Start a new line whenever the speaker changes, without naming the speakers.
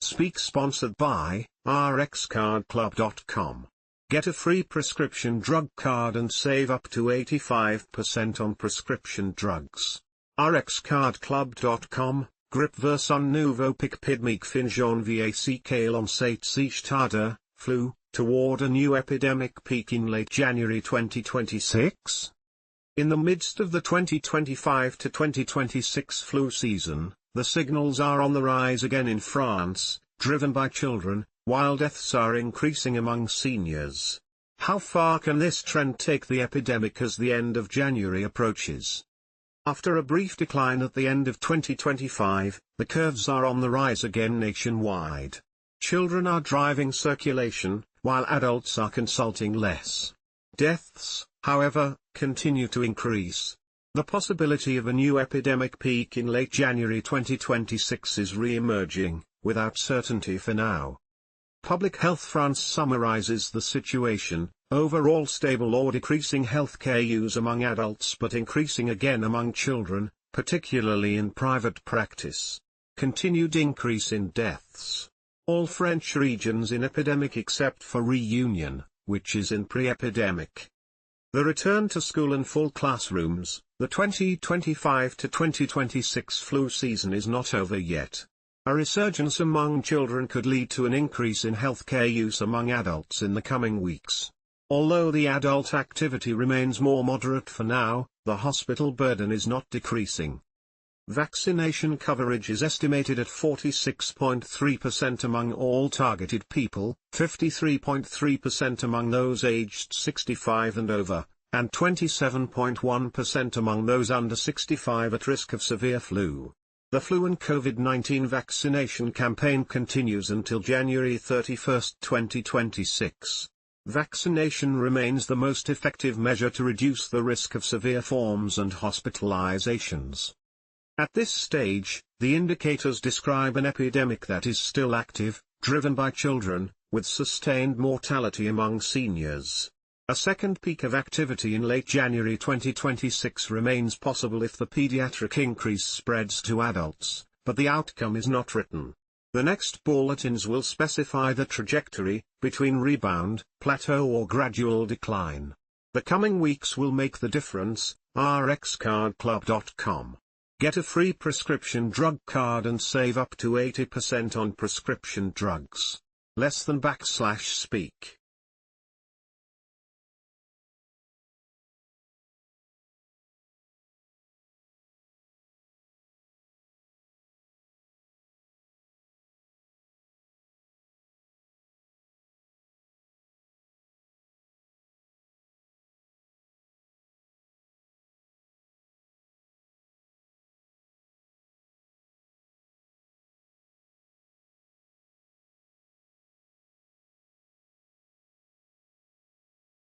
Speak sponsored by rxcardclub.com. Get a free prescription drug card and save up to 85% on prescription drugs. rxcardclub.com, Grippe vs on nouveaupicpidmique finjanvier on Stade, flu, toward a new epidemic peak in late January 2026? In the midst of the 2025 to 2026 flu season, the signals are on the rise again in France, driven by children, while deaths are increasing among seniors. How far can this trend take the epidemic as the end of January approaches? After a brief decline at the end of 2025, the curves are on the rise again nationwide. Children are driving circulation, while adults are consulting less. Deaths, however, continue to increase. The possibility of a new epidemic peak in late January 2026 is re-emerging, without certainty for now. Public Health France summarizes the situation: overall stable or decreasing healthcare use among adults but increasing again among children, particularly in private practice. Continued increase in deaths. All French regions in epidemic except for Réunion, which is in pre-epidemic. The return to school and full classrooms. The 2025 to 2026 flu season is not over yet. A resurgence among children could lead to an increase in healthcare use among adults in the coming weeks. Although the adult activity remains more moderate for now, the hospital burden is not decreasing. Vaccination coverage is estimated at 46.3% among all targeted people, 53.3% among those aged 65 and over, and 27.1% among those under 65 at risk of severe flu. The flu and COVID-19 vaccination campaign continues until January 31, 2026. Vaccination remains the most effective measure to reduce the risk of severe forms and hospitalizations. At this stage, the indicators describe an epidemic that is still active, driven by children, with sustained mortality among seniors. A second peak of activity in late January 2026 remains possible if the pediatric increase spreads to adults, but the outcome is not written. The next bulletins will specify the trajectory, between rebound, plateau or gradual decline. The coming weeks will make the difference. rxcardclub.com. Get a free prescription drug card and save up to 80% on prescription drugs. Less than /speak.